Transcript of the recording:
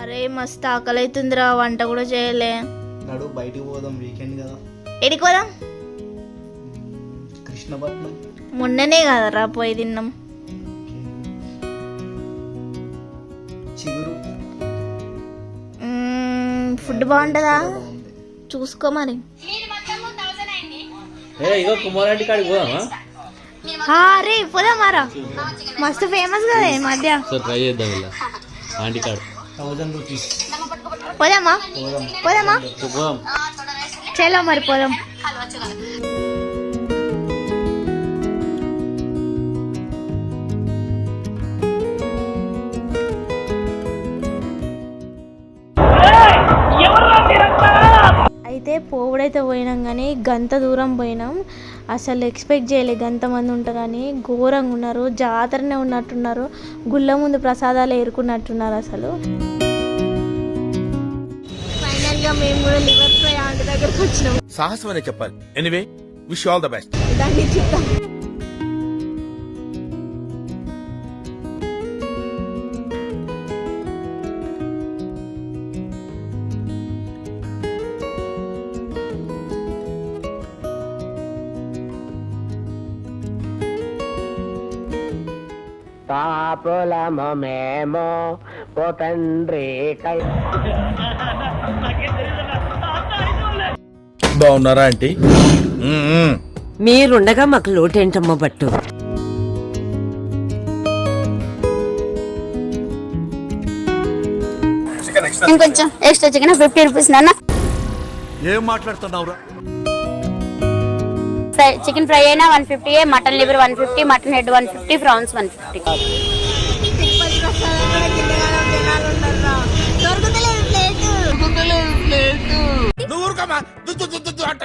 అరే మస్తు ఆకలి అవుతుందిరా, వంట కూడా చేయలే. నడు బయటికి పోదాం, వీకెండ్ కదా. ఎడికి పోదాం? కృష్ణపట్నం. మొన్ననే కదరా పోయి తిన్నాం. చిగురు ఫుడ్ బాగుంటుందా? చూసుకో మరి. అరే పోదామారా, మస్తు ఫేమస్ కదా ఈ మధ్య. ట్రై చేద్దాం ఇలా ఆంటీ కార్డ్ 1000 రూపీస్. పోదామా? పోదామా? పోదాం. చలో మరి పోదాం. అయితే పోవుడైతే పోయినాం కానీ గంత దూరం పోయినాం. అసలు ఎక్స్పెక్ట్ చేయలే గంత మంది ఉంటారని. ఘోరంగా ఉన్నారు, జాతరనే ఉన్నట్టున్నారు. గుళ్ళ ముందు ప్రసాదాలు ఏరుకున్నట్టున్నారు అసలు. ఫైనల్గా మేము కూడా లివర్ ఫ్రై ఆంటీ దగ్గరకు వచ్చినాం. సాహసం అనే చెప్పాలి. Anyway wish all the best. దాన్ని చూద్దాం. తాపులము మేము పోతండ్రి కై. బాగున్నారా ఆంటీ? మీరుండగా మాకు లోటేంటమ్మా బట్టు. ఇంకొంచెం ఎక్స్ట్రా చికెన్ 50 రూపీస్ నాన్న. ఏం మాట్లాడుతున్నావురా? చికెన్ ఫ్రై అయినా 150, mutton liver 150, mutton head 150, prawns 150. నువ్వు ఊరుకోమా. దు దు దు దు దు అంట.